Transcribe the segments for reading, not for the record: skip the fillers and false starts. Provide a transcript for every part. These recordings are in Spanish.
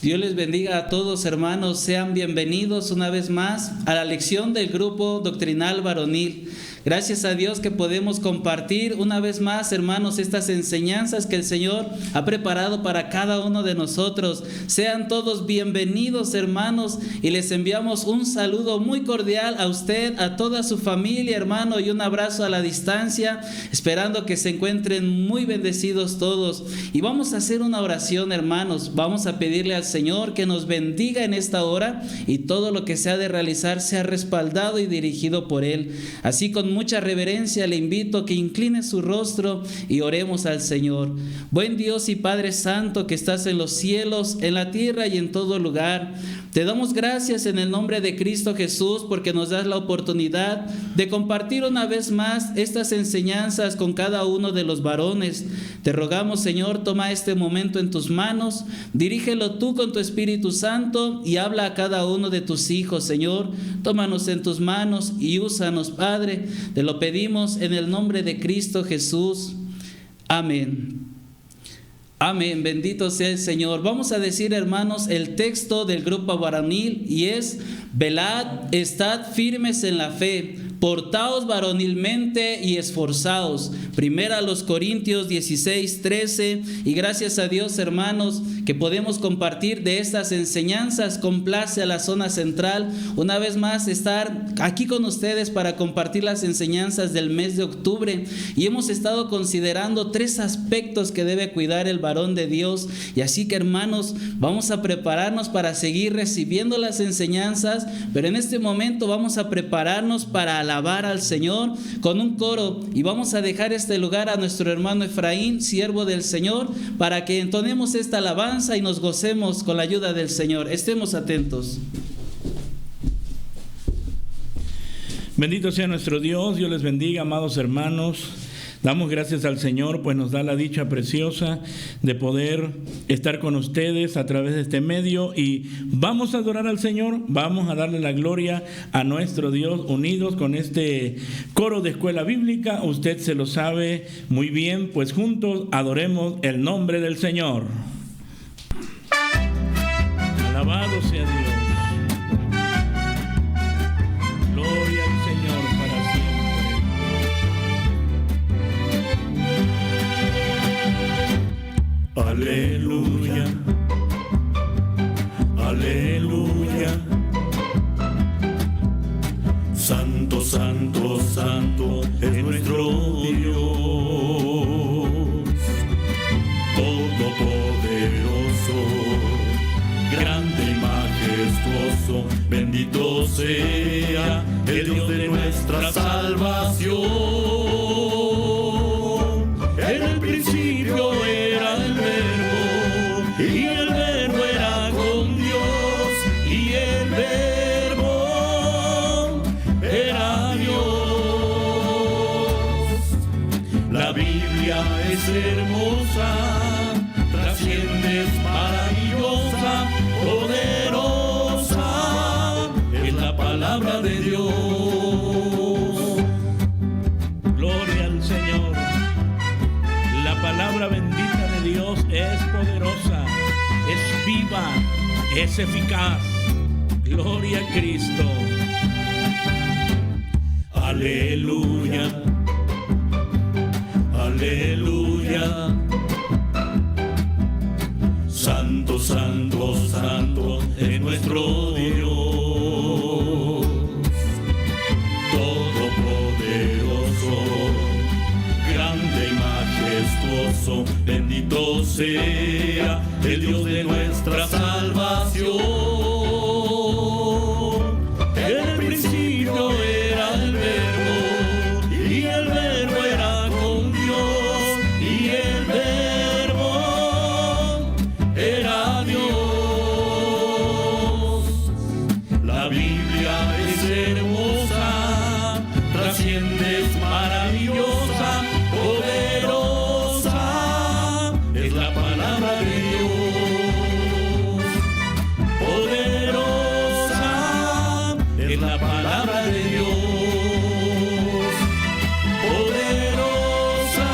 Dios les bendiga a todos, hermanos. Sean bienvenidos una vez más a la lección del grupo doctrinal varonil. Gracias a Dios que podemos compartir una vez más, hermanos, estas enseñanzas que el Señor ha preparado para cada uno de nosotros. Sean todos bienvenidos, hermanos, y les enviamos un saludo muy cordial a usted, a toda su familia, hermano, y un abrazo a la distancia, esperando que se encuentren muy bendecidos todos. Y vamos a hacer una oración, hermanos. Vamos a pedirle al Señor que nos bendiga en esta hora y todo lo que se ha de realizar sea respaldado y dirigido por Él. Así, con mucha reverencia le invito a que incline su rostro y oremos al Señor. Buen Dios y Padre Santo que estás en los cielos, en la tierra y en todo lugar, te damos gracias en el nombre de Cristo Jesús porque nos das la oportunidad de compartir una vez más estas enseñanzas con cada uno de los varones. Te rogamos, Señor, toma este momento en tus manos, dirígelo tú con tu Espíritu Santo y habla a cada uno de tus hijos, Señor. Tómanos en tus manos y úsanos, Padre. Te lo pedimos en el nombre de Cristo Jesús. Amén. Amén, bendito sea el Señor. Vamos a decir, hermanos, el texto del grupo varonil y es: velad, estad firmes en la fe, portaos varonilmente y esforzaos. Primera a los Corintios 16:13. Y gracias a Dios, hermanos, que podemos compartir de estas enseñanzas. Complace a la zona central una vez más estar aquí con ustedes para compartir las enseñanzas del mes de octubre. Y hemos estado considerando 3 aspectos que debe cuidar el varón de Dios. Y así que, hermanos, vamos a prepararnos para seguir recibiendo las enseñanzas, pero en este momento vamos a prepararnos para alabar al Señor con un coro, y vamos a dejar este lugar a nuestro hermano Efraín, siervo del Señor, para que entonemos esta alabanza y nos gocemos con la ayuda del Señor. Estemos atentos. Bendito sea nuestro Dios. Dios les bendiga, amados hermanos. Damos gracias al Señor, pues nos da la dicha preciosa de poder estar con ustedes a través de este medio, y vamos a adorar al Señor, vamos a darle la gloria a nuestro Dios unidos con este coro de escuela bíblica. Usted se lo sabe muy bien, pues juntos adoremos el nombre del Señor. Alabado sea Dios. Gloria al Señor para siempre. Aleluya, aleluya. Santo, santo, santo es nuestro Dios, todopoderoso, grande y majestuoso. Bendito sea el Dios de nuestra salvación. En el principio era el Verbo, y el Verbo era con Dios, y el Verbo era Dios. La Biblia es hermosa, trasciende, es maravillosa, poderosa, es la palabra de Dios. Gloria al Señor. La palabra bendita de Dios es poderosa, es viva, es eficaz. Gloria a Cristo. Aleluya, aleluya. Santo, santo, santo es nuestro Dios, todopoderoso, grande y majestuoso. Bendito sea el Dios de nuestra salvación. En el principio era el Verbo, y el Verbo era con Dios, y el Verbo era Dios. La Biblia es hermosa, trasciende, es maravillosa, poderosa, es la palabra de Dios. Poderosa es la palabra de Dios. Poderosa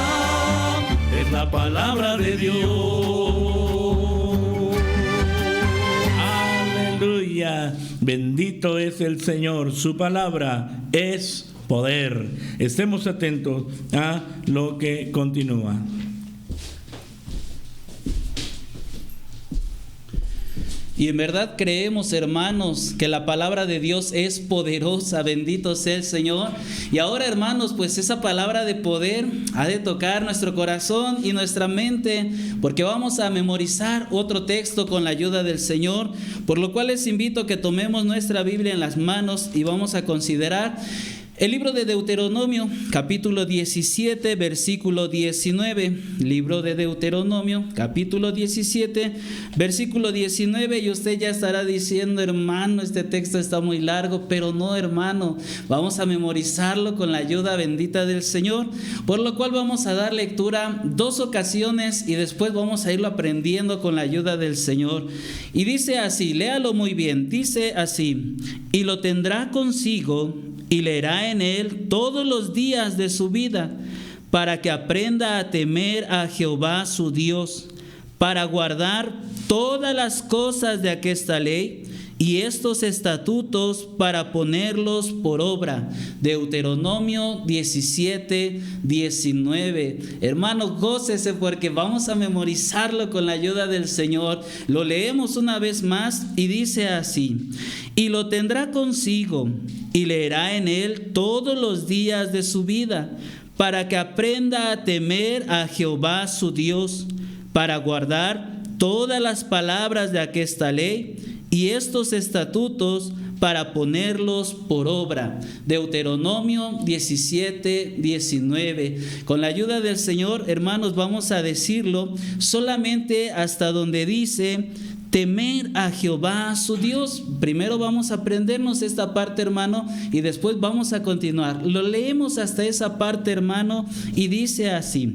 es la palabra de Dios. aleluya. Bendito es el Señor, su palabra es poder. Estemos atentos a lo que continúa. Y en verdad creemos, hermanos, que la palabra de Dios es poderosa, bendito sea el Señor. Y ahora, hermanos, pues esa palabra de poder ha de tocar nuestro corazón y nuestra mente, porque vamos a memorizar otro texto con la ayuda del Señor, por lo cual les invito a que tomemos nuestra Biblia en las manos y vamos a considerar el libro de Deuteronomio, capítulo 17, versículo 19. Libro de Deuteronomio, capítulo 17, versículo 19. Y usted ya estará diciendo, hermano, este texto está muy largo. Pero no, hermano, vamos a memorizarlo con la ayuda bendita del Señor, por lo cual vamos a dar lectura 2 ocasiones y después vamos a irlo aprendiendo con la ayuda del Señor. Y dice así, léalo muy bien, dice así: y lo tendrá consigo y leerá en él todos los días de su vida, para que aprenda a temer a Jehová su Dios, para guardar todas las cosas de aquesta ley y estos estatutos, para ponerlos por obra. Deuteronomio 17, 19. Hermanos, gócese porque vamos a memorizarlo con la ayuda del Señor. Lo leemos una vez más y dice así: y lo tendrá consigo y leerá en él todos los días de su vida, para que aprenda a temer a Jehová su Dios, para guardar todas las palabras de aquesta ley y estos estatutos, para ponerlos por obra. Deuteronomio 17, 19. Con la ayuda del Señor, hermanos, vamos a decirlo solamente hasta donde dice temer a Jehová su Dios. Primero vamos a aprendernos esta parte, hermano, y después vamos a continuar. Lo leemos hasta esa parte, hermano, y dice así: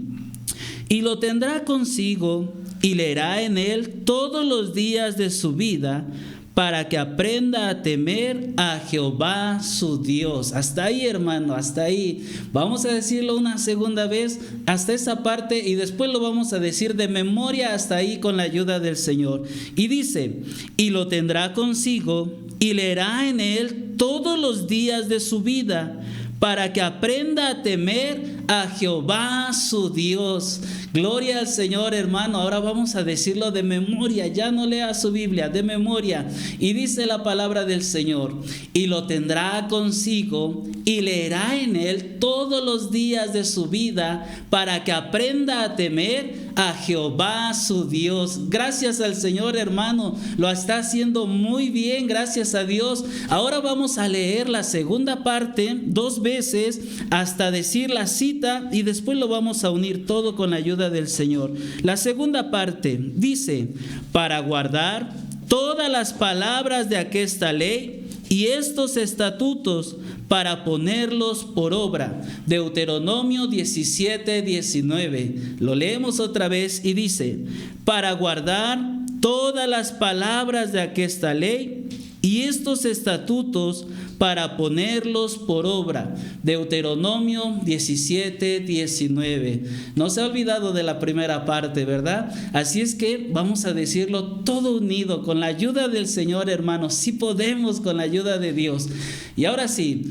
y lo tendrá consigo y leerá en él todos los días de su vida, para que aprenda a temer a Jehová su Dios. Hasta ahí, hermano, hasta ahí. Vamos a decirlo una segunda vez, hasta esa parte, y después lo vamos a decir de memoria hasta ahí con la ayuda del Señor. Y dice: y lo tendrá consigo y leerá en él todos los días de su vida, para que aprenda a temer a Jehová su Dios. Gloria al Señor, hermano. Ahora vamos a decirlo de memoria. Ya no lea su Biblia, de memoria. Y dice la palabra del Señor: y lo tendrá consigo y leerá en él todos los días de su vida, para que aprenda a temer a Jehová su Dios. Gracias al Señor, hermano. Lo está haciendo muy bien, gracias a Dios. Ahora vamos a leer la segunda parte 2 veces hasta decir la cita, y después lo vamos a unir todo con la ayuda del Señor. La segunda parte dice: para guardar todas las palabras de aquesta ley y estos estatutos, para ponerlos por obra. Deuteronomio 17, 19. Lo leemos otra vez y dice: para guardar todas las palabras de aquesta ley y estos estatutos, para ponerlos por obra. Deuteronomio 17, 19. No se ha olvidado de la primera parte, ¿verdad? Así es que vamos a decirlo todo unido con la ayuda del Señor, hermanos. Sí podemos con la ayuda de Dios. Y ahora sí,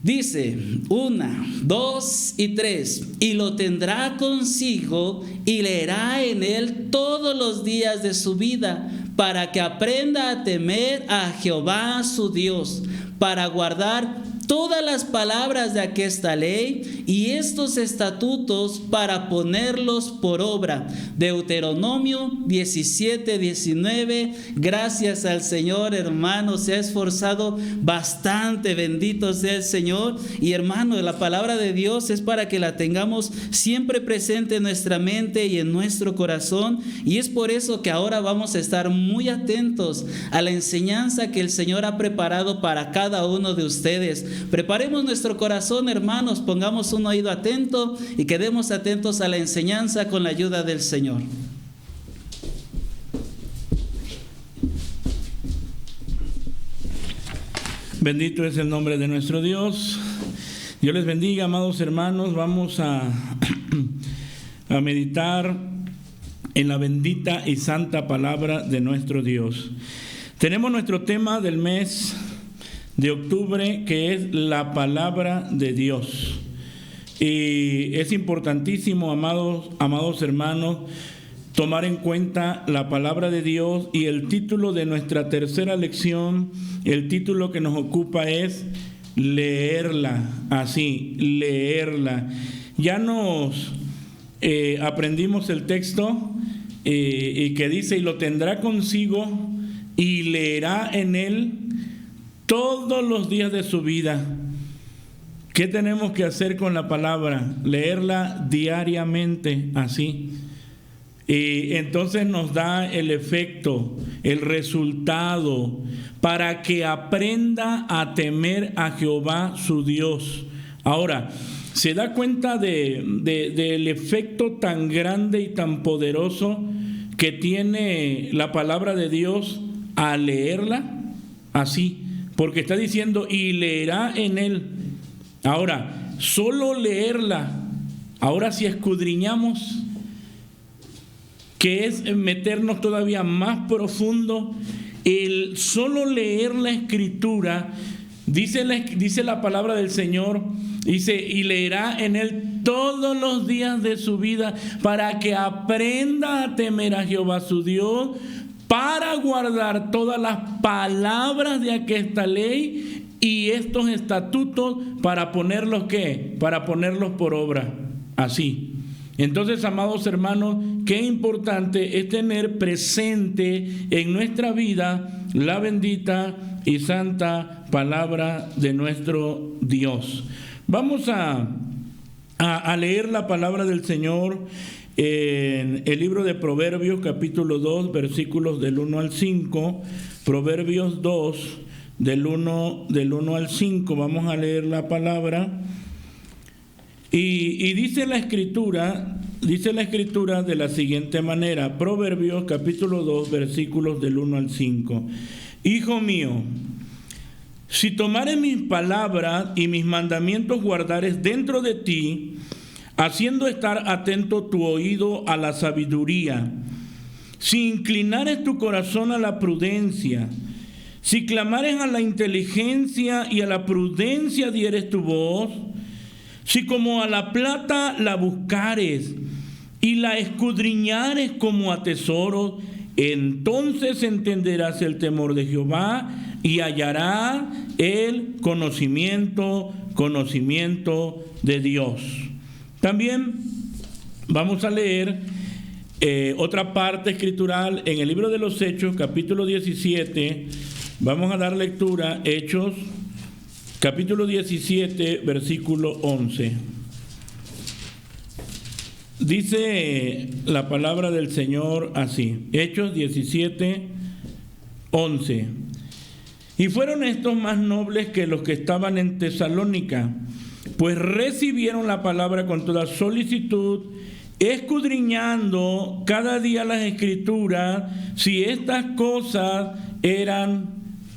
dice 1, 2 y 3. Y lo tendrá consigo y leerá en él todos los días de su vida, para que aprenda a temer a Jehová su Dios, para guardar todas las palabras de aquesta ley y estos estatutos, para ponerlos por obra. Deuteronomio 17, 19. Gracias al Señor, hermano, se ha esforzado bastante, bendito sea el Señor. Y hermano, la palabra de Dios es para que la tengamos siempre presente en nuestra mente y en nuestro corazón, y es por eso que ahora vamos a estar muy atentos a la enseñanza que el Señor ha preparado para cada uno de ustedes. Preparemos nuestro corazón, hermanos, pongamos un oído atento y quedemos atentos a la enseñanza con la ayuda del Señor. Bendito es el nombre de nuestro Dios. Dios les bendiga, amados hermanos. Vamos a meditar en la bendita y santa palabra de nuestro Dios. Tenemos nuestro tema del mes de octubre, que es la palabra de Dios. Y es importantísimo, amados hermanos, tomar en cuenta la palabra de Dios, y el título de nuestra tercera lección, el título que nos ocupa es leerla, así, leerla. Ya nos aprendimos el texto y que dice: y lo tendrá consigo y leerá en él todos los días de su vida. ¿Qué tenemos que hacer con la palabra? Leerla diariamente, así. Y entonces nos da el efecto, el resultado, para que aprenda a temer a Jehová su Dios. Ahora, ¿se da cuenta del efecto tan grande y tan poderoso que tiene la palabra de Dios al leerla? Así, porque está diciendo: y leerá en él. Ahora, solo leerla. Ahora, si escudriñamos, que es meternos todavía más profundo, el solo leer la Escritura, dice la palabra del Señor, dice: y leerá en él todos los días de su vida, para que aprenda a temer a Jehová su Dios, para guardar todas las palabras de aquesta ley y estos estatutos, para ponerlos, ¿qué? Para ponerlos por obra. Así. Entonces, amados hermanos, qué importante es tener presente en nuestra vida la bendita y santa palabra de nuestro Dios. Vamos a leer la palabra del Señor en el libro de Proverbios, capítulo 2, versículos del 1 al 5. Proverbios 2, del 1 al 5. Vamos a leer la palabra. Y dice la Escritura de la siguiente manera. Proverbios capítulo 2, versículos del 1 al 5. Hijo mío, si tomares mis palabras y mis mandamientos guardares dentro de ti, haciendo estar atento tu oído a la sabiduría, si inclinares tu corazón a la prudencia, si clamares a la inteligencia y a la prudencia dieres tu voz, si como a la plata la buscares y la escudriñares como a tesoros, entonces entenderás el temor de Jehová y hallarás el conocimiento de Dios. También vamos a leer otra parte escritural en el libro de los Hechos, capítulo 17. Vamos a dar lectura, Hechos capítulo 17, versículo 11. Dice la palabra del Señor así, Hechos 17, 11. Y fueron estos más nobles que los que estaban en Tesalónica, pues recibieron la palabra con toda solicitud, escudriñando cada día las Escrituras, si estas cosas eran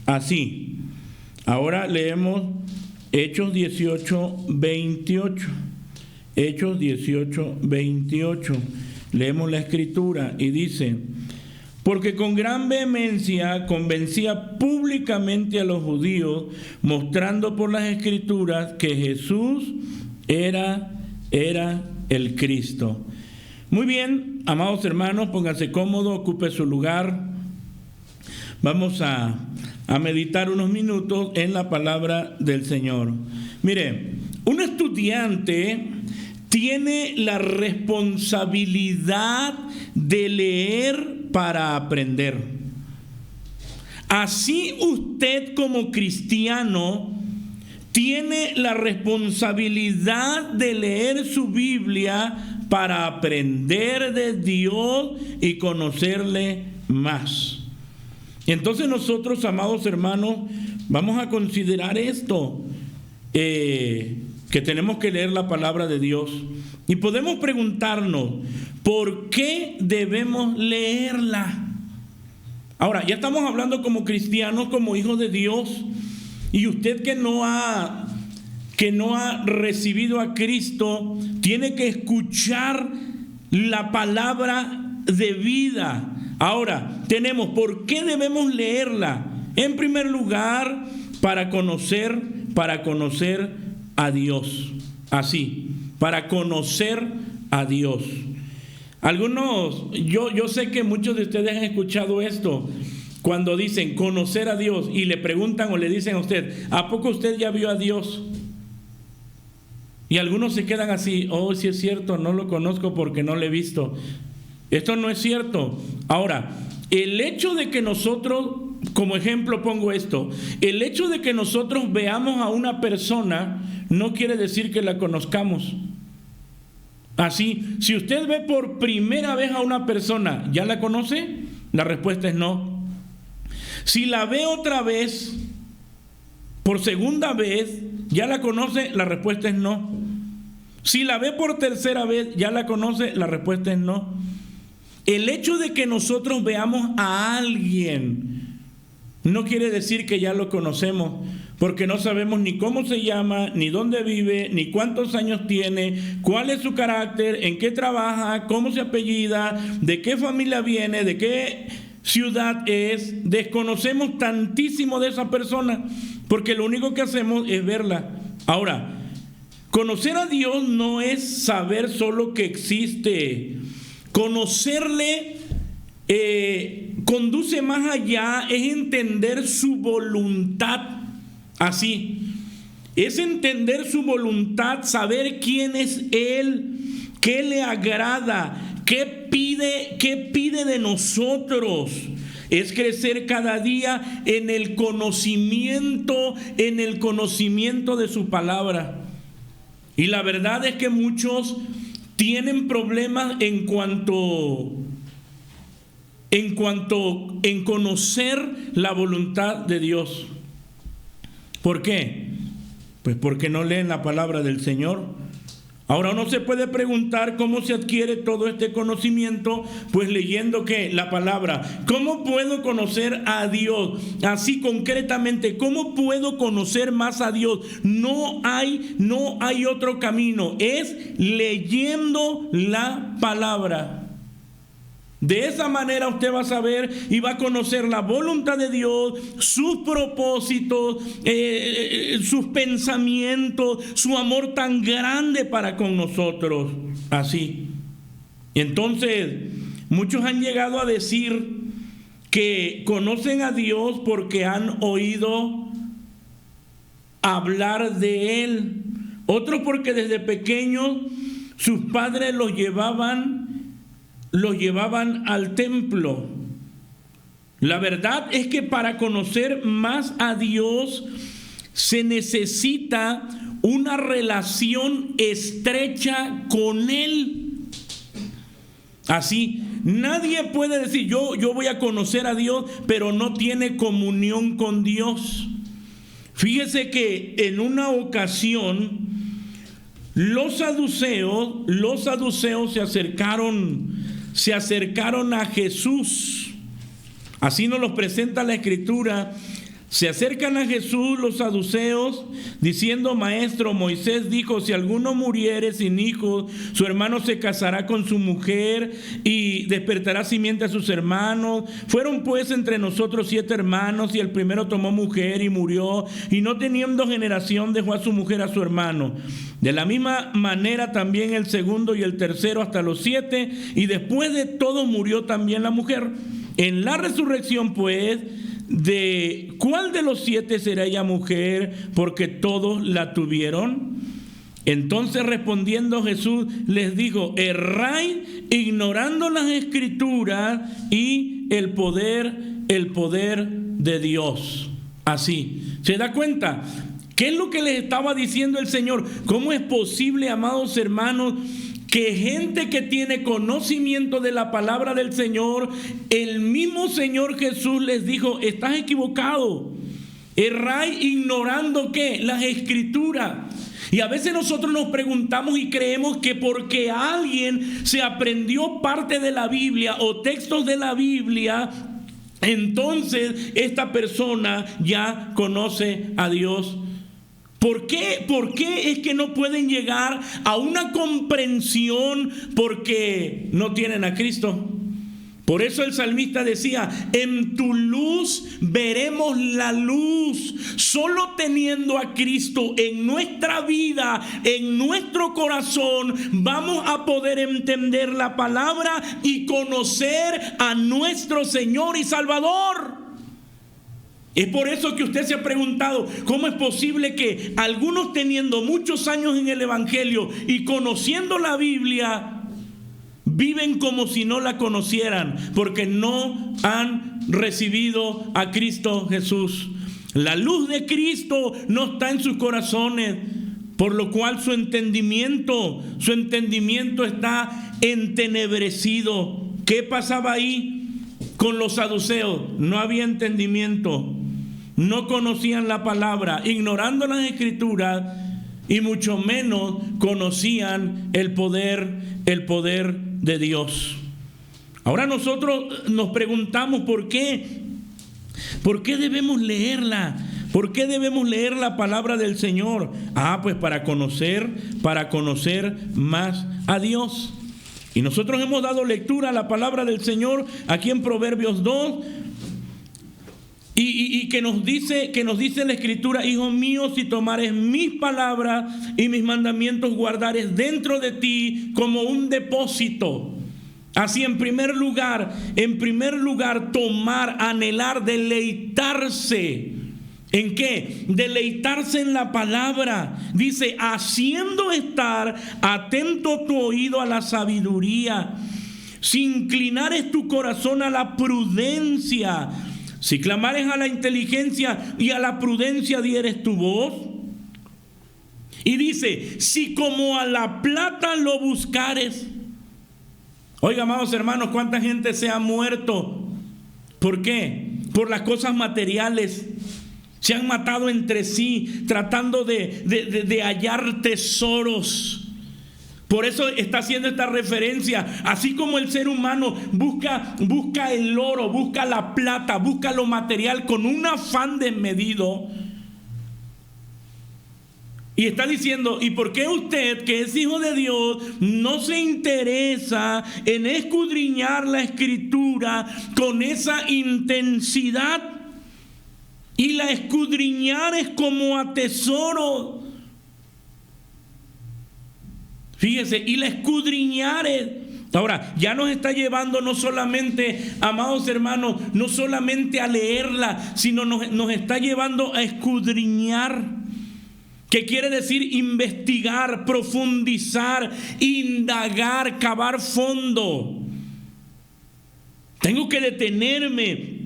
así. Ahora leemos Hechos 18, 28. Hechos 18, 28. Leemos la Escritura y dice: porque con gran vehemencia convencía públicamente a los judíos, mostrando por las Escrituras que Jesús era el Cristo. Muy bien, amados hermanos, pónganse cómodos, ocupe su lugar. Vamos a meditar unos minutos en la palabra del Señor. Mire, un estudiante tiene la responsabilidad de leer para aprender. Así usted como cristiano tiene la responsabilidad de leer su Biblia para aprender de Dios y conocerle más. Entonces nosotros, amados hermanos, vamos a considerar esto, que tenemos que leer la palabra de Dios. Y podemos preguntarnos, ¿por qué debemos leerla? Ahora, ya estamos hablando como cristianos, como hijos de Dios, y usted que no ha recibido a Cristo, tiene que escuchar la palabra de vida. Ahora, tenemos, ¿por qué debemos leerla? En primer lugar, para conocer a Dios. Así, para conocer a Dios. Algunos, yo sé que muchos de ustedes han escuchado esto, cuando dicen conocer a Dios y le preguntan o le dicen a usted, ¿a poco usted ya vio a Dios? Y algunos se quedan así, oh, sí es cierto, no lo conozco porque no lo he visto. Esto no es cierto. Ahora, el hecho de que nosotros, como ejemplo pongo esto, el hecho de que nosotros veamos a una persona no quiere decir que la conozcamos. Así, si usted ve por primera vez a una persona, ¿ya la conoce? La respuesta es no. Si la ve otra vez, por segunda vez, ¿ya la conoce? La respuesta es no. Si la ve por tercera vez, ¿ya la conoce? La respuesta es no. El hecho de que nosotros veamos a alguien no quiere decir que ya lo conocemos, porque no sabemos ni cómo se llama, ni dónde vive, ni cuántos años tiene, cuál es su carácter, en qué trabaja, cómo se apellida, de qué familia viene, de qué ciudad es. Desconocemos tantísimo de esa persona, porque lo único que hacemos es verla. Ahora, conocer a Dios no es saber solo que existe. Conocerle conduce más allá, es entender su voluntad. Así, es entender su voluntad, saber quién es Él, qué le agrada, qué pide de nosotros. Es crecer cada día en el conocimiento de su palabra. Y la verdad es que muchos tienen problemas en conocer la voluntad de Dios. ¿Por qué? Pues porque no leen la palabra del Señor. Ahora uno se puede preguntar cómo se adquiere todo este conocimiento, pues leyendo ¿qué? La palabra. ¿Cómo puedo conocer a Dios? Así concretamente, ¿cómo puedo conocer más a Dios? No hay otro camino, es leyendo la palabra. De esa manera usted va a saber y va a conocer la voluntad de Dios, sus propósitos, sus pensamientos, su amor tan grande para con nosotros. Así. Entonces, muchos han llegado a decir que conocen a Dios porque han oído hablar de Él. Otros porque desde pequeños sus padres los llevaban al templo. La verdad es que para conocer más a Dios se necesita una relación estrecha con Él. Así, nadie puede decir yo voy a conocer a Dios, pero no tiene comunión con Dios. Fíjese que en una ocasión los saduceos se acercaron a Jesús. Así nos lo presenta la Escritura. Se acercan a Jesús los saduceos diciendo: Maestro, Moisés dijo, si alguno muriere sin hijos, su hermano se casará con su mujer y despertará simiente a sus hermanos. Fueron pues entre nosotros 7 hermanos, y el primero tomó mujer y murió, y no teniendo generación dejó a su mujer a su hermano. De la misma manera también el segundo y el tercero hasta los 7, y después de todo murió también la mujer. En la resurrección pues, ¿de cuál de los 7 será ella mujer? Porque todos la tuvieron. Entonces respondiendo Jesús les dijo: erráis ignorando las Escrituras y el poder de Dios. Así, ¿se da cuenta? ¿Qué es lo que les estaba diciendo el Señor? ¿Cómo es posible, amados hermanos, que gente que tiene conocimiento de la palabra del Señor, el mismo Señor Jesús les dijo: estás equivocado, erráis ignorando ¿qué? Las Escrituras. Y a veces nosotros nos preguntamos y creemos que porque alguien se aprendió parte de la Biblia o textos de la Biblia, entonces esta persona ya conoce a Dios. ¿Por qué es que no pueden llegar a una comprensión? Porque no tienen a Cristo. Por eso el salmista decía, en tu luz veremos la luz. Solo teniendo a Cristo en nuestra vida, en nuestro corazón, vamos a poder entender la palabra y conocer a nuestro Señor y Salvador. Es por eso que usted se ha preguntado, ¿cómo es posible que algunos teniendo muchos años en el Evangelio y conociendo la Biblia, viven como si no la conocieran, porque no han recibido a Cristo Jesús? La luz de Cristo no está en sus corazones, por lo cual su entendimiento está entenebrecido. ¿Qué pasaba ahí con los saduceos? No había entendimiento, no conocían la palabra, ignorando las Escrituras, y mucho menos conocían el poder de Dios. Ahora nosotros nos preguntamos ¿por qué debemos leerla? ¿Por qué debemos leer la palabra del Señor? Pues para conocer más a Dios. Y nosotros hemos dado lectura a la palabra del Señor aquí en Proverbios 2. Y que nos dice la Escritura: hijo mío, si tomares mis palabras y mis mandamientos guardares dentro de ti como un depósito. Así, en primer lugar, tomar, anhelar, deleitarse. ¿En qué? Deleitarse en la palabra. Dice, haciendo estar atento tu oído a la sabiduría, si inclinares tu corazón a la prudencia, si clamares a la inteligencia y a la prudencia dieres tu voz. Y dice, si como a la plata lo buscares. Oiga, amados hermanos, ¿cuánta gente se ha muerto? ¿Por qué? Por las cosas materiales. Se han matado entre sí tratando de hallar tesoros. Por eso está haciendo esta referencia. Así como el ser humano busca el oro, busca la plata, busca lo material con un afán desmedido. Y está diciendo, ¿y por qué usted, que es hijo de Dios, no se interesa en escudriñar la Escritura con esa intensidad? Y la escudriñar es como a tesoro. Fíjese, y la escudriñar es... Ahora, ya nos está llevando no solamente, amados hermanos, no solamente a leerla, sino nos está llevando a escudriñar, que quiere decir investigar, profundizar, indagar, cavar fondo. Tengo que detenerme,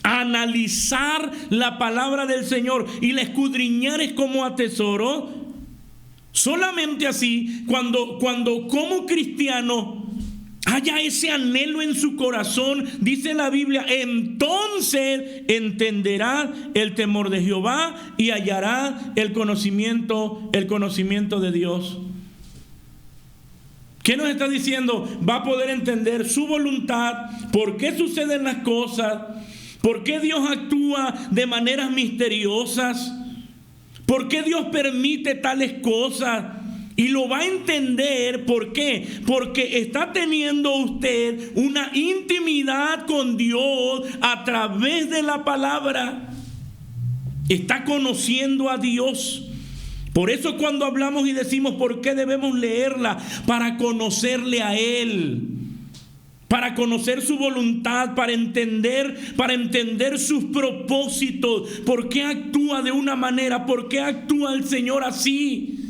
analizar la palabra del Señor, y la escudriñar es como a tesoro. Solamente así, cuando como cristiano haya ese anhelo en su corazón, dice la Biblia, entonces entenderá el temor de Jehová y hallará el conocimiento de Dios. ¿Qué nos está diciendo? Va a poder entender su voluntad, por qué suceden las cosas, por qué Dios actúa de maneras misteriosas, por qué Dios permite tales cosas. Y lo va a entender. ¿Por qué? Porque está teniendo usted una intimidad con Dios a través de la palabra. Está conociendo a Dios. Por eso cuando hablamos y decimos ¿por qué debemos leerla? Para conocerle a Él, para conocer su voluntad, para entender sus propósitos. ¿Por qué actúa de una manera? ¿Por qué actúa el Señor así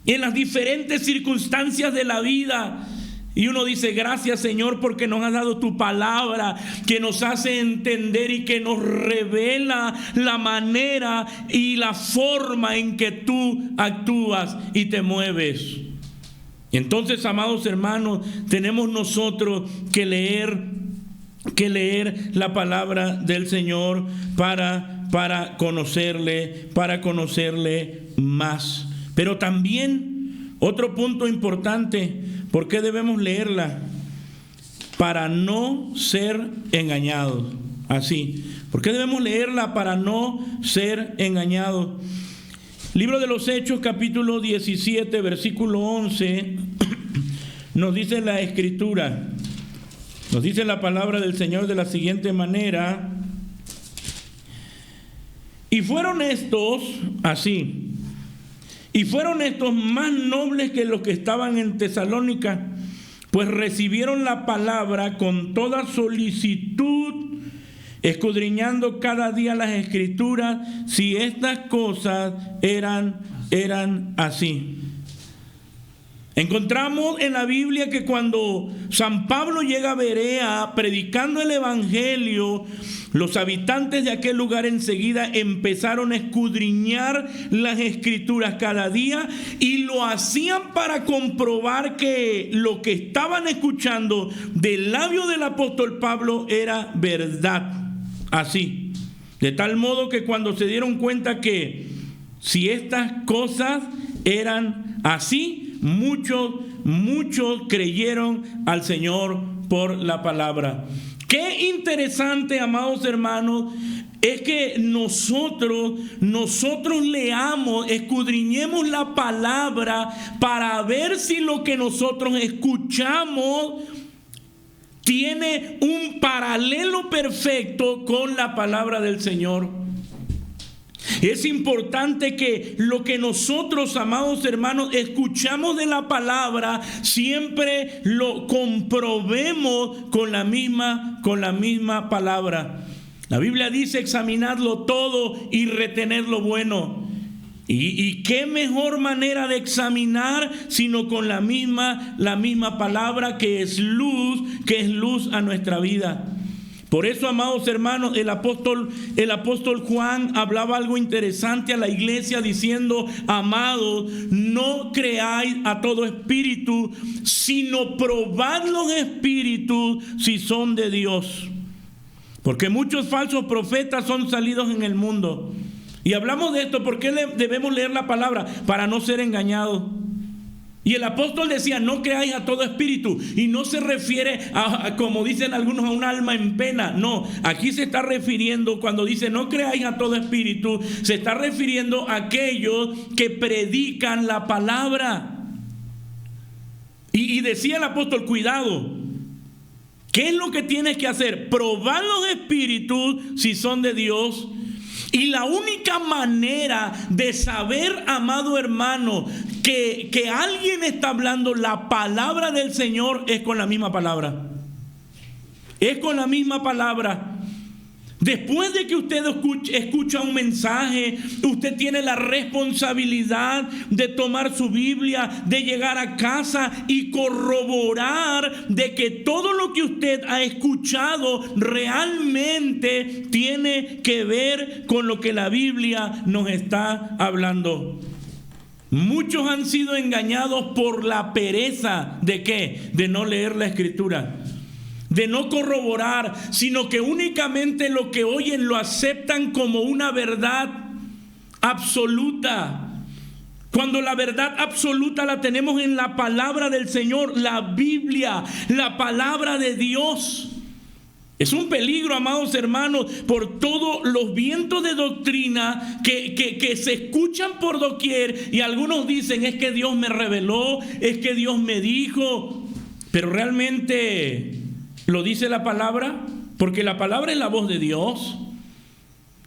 en las diferentes circunstancias de la vida? Y uno dice, gracias Señor, porque nos has dado tu palabra, que nos hace entender y que nos revela la manera y la forma en que tú actúas y te mueves. Entonces, amados hermanos, tenemos nosotros que leer la palabra del Señor para conocerle más. Pero también otro punto importante, ¿por qué debemos leerla? Para no ser engañados. Así, ¿por qué debemos leerla? Para no ser engañados. Libro de los Hechos, capítulo 17, versículo 11, nos dice la Escritura. Nos dice la palabra del Señor de la siguiente manera: y fueron estos así, y fueron estos más nobles que los que estaban en Tesalónica, pues recibieron la palabra con toda solicitud, escudriñando cada día las Escrituras, si estas cosas eran así. Encontramos en la Biblia que cuando San Pablo llega a Berea predicando el Evangelio, los habitantes de aquel lugar enseguida empezaron a escudriñar las Escrituras cada día, y lo hacían para comprobar que lo que estaban escuchando del labio del apóstol Pablo era verdad. Así, de tal modo que cuando se dieron cuenta que si estas cosas eran así, muchos creyeron al Señor por la palabra. Qué interesante, amados hermanos, es que nosotros leamos, escudriñemos la palabra para ver si lo que nosotros escuchamos tiene un paralelo perfecto con la palabra del Señor. Es importante que lo que nosotros, amados hermanos, escuchamos de la palabra, siempre lo comprobemos con la misma palabra. La Biblia dice: examinadlo todo y retened lo bueno. Y qué mejor manera de examinar sino con la misma palabra, que es luz a nuestra vida. Por eso, amados hermanos, el apóstol Juan hablaba algo interesante a la iglesia diciendo: amados, no creáis a todo espíritu, sino probad los espíritus si son de Dios. Porque muchos falsos profetas son salidos en el mundo. Y hablamos de esto, ¿por qué debemos leer la palabra? Para no ser engañados. Y el apóstol decía: no creáis a todo espíritu, y no se refiere a, como dicen algunos, a un alma en pena. No, aquí se está refiriendo, cuando dice no creáis a todo espíritu, se está refiriendo a aquellos que predican la palabra. Y decía el apóstol: cuidado, ¿qué es lo que tienes que hacer? Probar los espíritus si son de Dios. Y la única manera de saber, amado hermano, que alguien está hablando la palabra del Señor es con la misma palabra. Es con la misma palabra. Después de que usted escucha un mensaje, usted tiene la responsabilidad de tomar su Biblia, de llegar a casa y corroborar de que todo lo que usted ha escuchado realmente tiene que ver con lo que la Biblia nos está hablando. Muchos han sido engañados por la pereza ¿de qué? De no leer la Escritura, de no corroborar, sino que únicamente lo que oyen lo aceptan como una verdad absoluta. Cuando la verdad absoluta la tenemos en la palabra del Señor, la Biblia, la palabra de Dios. Es un peligro, amados hermanos, por todos los vientos de doctrina que se escuchan por doquier, y algunos dicen: es que Dios me reveló, es que Dios me dijo. Pero realmente ¿lo dice la palabra? Porque la palabra es la voz de Dios.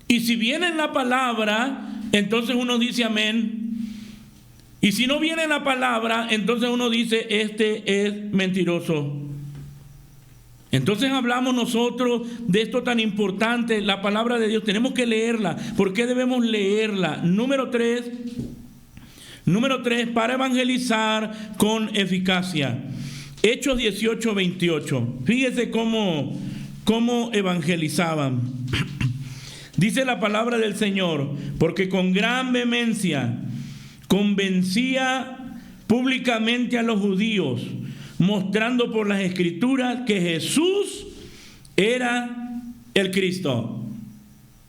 Y si viene en la palabra, entonces uno dice amén. Y si no viene en la palabra, entonces uno dice: este es mentiroso. Entonces hablamos nosotros de esto tan importante, la palabra de Dios. Tenemos que leerla. ¿Por qué debemos leerla? Número 3, para evangelizar con eficacia. Hechos 18:28. Fíjese cómo evangelizaban. Dice la palabra del Señor: porque con gran vehemencia convencía públicamente a los judíos, mostrando por las Escrituras que Jesús era el Cristo.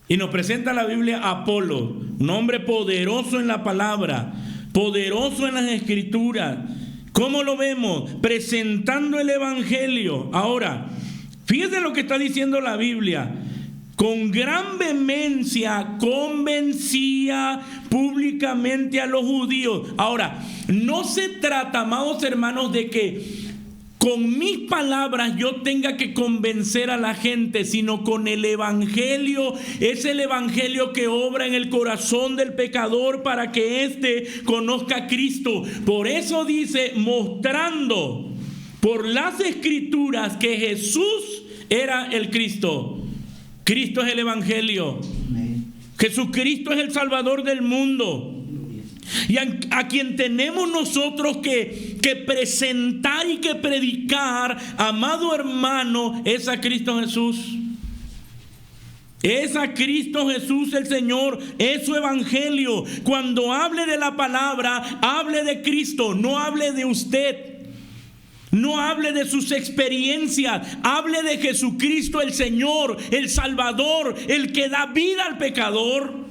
Y nos presenta la Biblia a Apolo, un hombre poderoso en la palabra, poderoso en las Escrituras. ¿Cómo lo vemos? Presentando el Evangelio. Ahora, fíjese lo que está diciendo la Biblia: con gran vehemencia convencía públicamente a los judíos. Ahora, no se trata, amados hermanos, de que con mis palabras yo tenga que convencer a la gente, sino con el evangelio. Es el evangelio que obra en el corazón del pecador para que éste conozca a Cristo. Por eso dice, mostrando por las escrituras que Jesús era el Cristo. Cristo es el evangelio. Jesucristo es el Salvador del mundo. Y a quien tenemos nosotros que presentar y que predicar, amado hermano, es a Cristo Jesús. Es a Cristo Jesús el Señor, es su evangelio. Cuando hable de la palabra, hable de Cristo, no hable de usted. No hable de sus experiencias, hable de Jesucristo el Señor, el Salvador, el que da vida al pecador.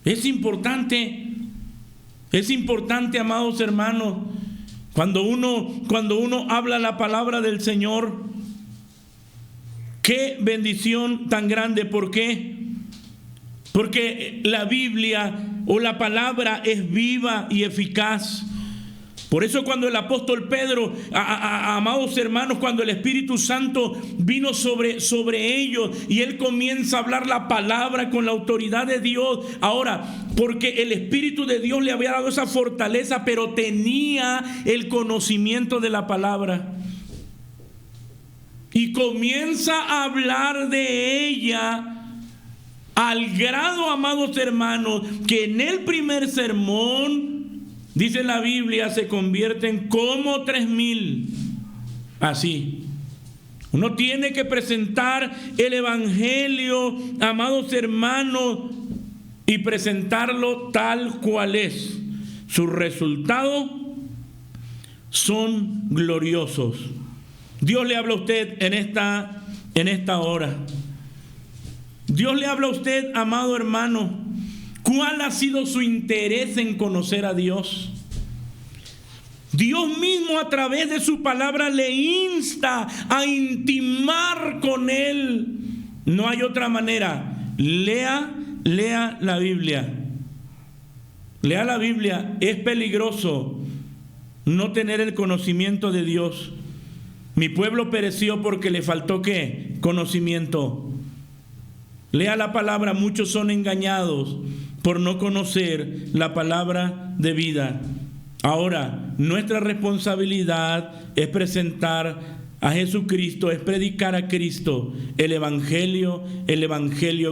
Es importante, amados hermanos, cuando uno habla la palabra del Señor. Qué bendición tan grande. ¿Por qué? Porque la Biblia o la palabra es viva y eficaz. Por eso cuando el apóstol Pedro, amados hermanos, cuando el Espíritu Santo vino sobre ellos y él comienza a hablar la palabra con la autoridad de Dios. Ahora, porque el Espíritu de Dios le había dado esa fortaleza, pero tenía el conocimiento de la palabra. Y comienza a hablar de ella al grado, amados hermanos, que en el primer sermón, dice la Biblia, se convierten como 3,000. Así. Uno tiene que presentar el evangelio, amados hermanos, y presentarlo tal cual es. Sus resultados son gloriosos. Dios le habla a usted en esta hora. Dios le habla a usted, amado hermano. ¿Cuál ha sido su interés en conocer a Dios? Dios mismo a través de su palabra le insta a intimar con Él. No hay otra manera. Lea la Biblia. Lea la Biblia. Es peligroso no tener el conocimiento de Dios. Mi pueblo pereció porque le faltó ¿qué? Conocimiento. Lea la palabra. Muchos son engañados por no conocer la palabra de vida. Ahora, nuestra responsabilidad es presentar a Jesucristo, es predicar a Cristo, el evangelio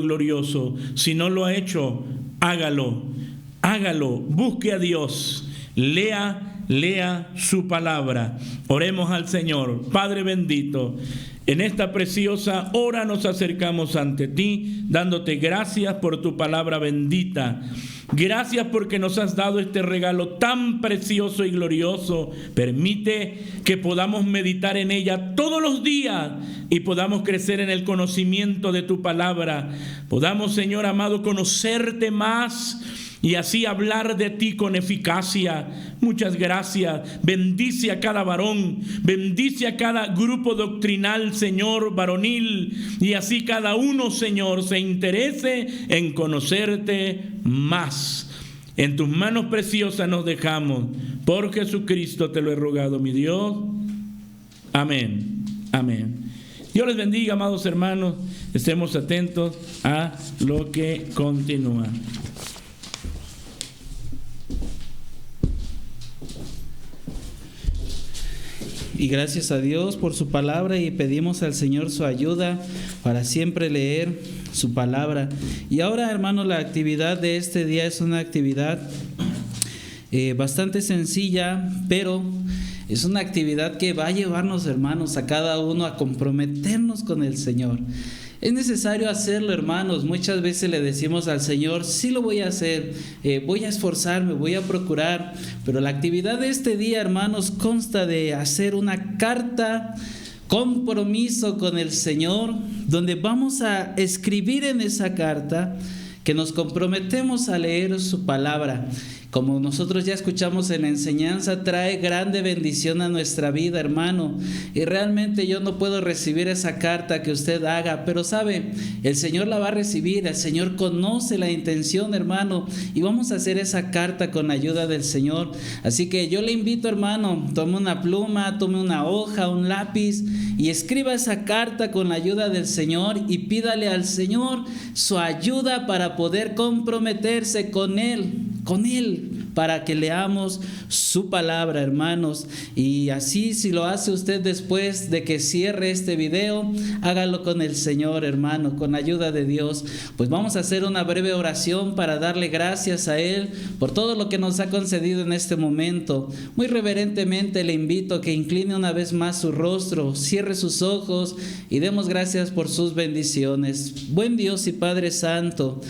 glorioso. Si no lo ha hecho, hágalo, busque a Dios, lea su palabra. Oremos al Señor. Padre bendito, en esta preciosa hora nos acercamos ante ti, dándote gracias por tu palabra bendita. Gracias porque nos has dado este regalo tan precioso y glorioso. Permite que podamos meditar en ella todos los días y podamos crecer en el conocimiento de tu palabra. Podamos, Señor amado, conocerte más y así hablar de ti con eficacia. Muchas gracias. Bendice a cada varón, bendice a cada grupo doctrinal, Señor, varonil, y así cada uno, Señor, se interese en conocerte más. En tus manos preciosas nos dejamos. Por Jesucristo te lo he rogado, mi Dios. Amén. Amén. Dios les bendiga, amados hermanos. Estemos atentos a lo que continúa. Y gracias a Dios por su palabra y pedimos al Señor su ayuda para siempre leer su palabra. Y ahora, hermanos, la actividad de este día es una actividad bastante sencilla, pero es una actividad que va a llevarnos, hermanos, a cada uno a comprometernos con el Señor. Es necesario hacerlo, hermanos. Muchas veces le decimos al Señor, sí lo voy a hacer, voy a esforzarme, voy a procurar. Pero la actividad de este día, hermanos, consta de hacer una carta compromiso con el Señor, donde vamos a escribir en esa carta que nos comprometemos a leer su palabra, como nosotros ya escuchamos en la enseñanza, trae grande bendición a nuestra vida, hermano. Y realmente yo no puedo recibir esa carta que usted haga, pero sabe, el Señor la va a recibir, el Señor conoce la intención, hermano, y vamos a hacer esa carta con la ayuda del Señor. Así que yo le invito, hermano, tome una pluma, tome una hoja, un lápiz y escriba esa carta con la ayuda del Señor y pídale al Señor su ayuda para poder comprometerse con Él, para que leamos su palabra, hermanos. Y así, si lo hace usted después de que cierre este video, hágalo con el Señor, hermano, con ayuda de Dios. Pues vamos a hacer una breve oración para darle gracias a Él por todo lo que nos ha concedido en este momento. Muy reverentemente le invito a que incline una vez más su rostro, cierre sus ojos y demos gracias por sus bendiciones. Buen Dios y Padre Santo,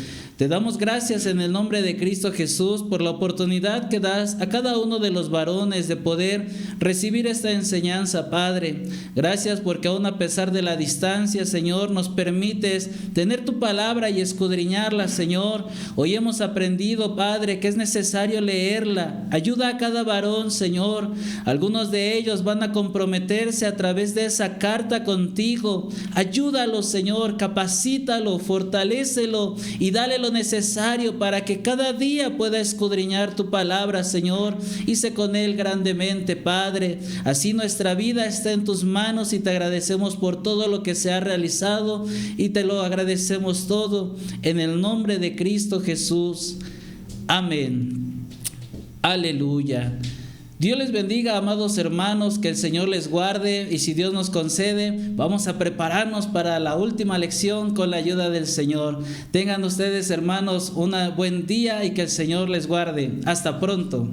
te damos gracias en el nombre de Cristo Jesús por la oportunidad que das a cada uno de los varones de poder recibir esta enseñanza, Padre. Gracias porque aún a pesar de la distancia, Señor, nos permites tener tu palabra y escudriñarla, Señor. Hoy hemos aprendido, Padre, que es necesario leerla. Ayuda a cada varón, Señor. Algunos de ellos van a comprometerse a través de esa carta contigo. Ayúdalo, Señor, capacítalo, fortalécelo y dale lo necesario para que cada día pueda escudriñar tu palabra, Señor. Hice con él grandemente, Padre. Así nuestra vida está en tus manos y te agradecemos por todo lo que se ha realizado y te lo agradecemos todo en el nombre de Cristo Jesús. Amén. Aleluya. Dios les bendiga, amados hermanos, que el Señor les guarde y si Dios nos concede, vamos a prepararnos para la última lección con la ayuda del Señor. Tengan ustedes, hermanos, un buen día y que el Señor les guarde. Hasta pronto.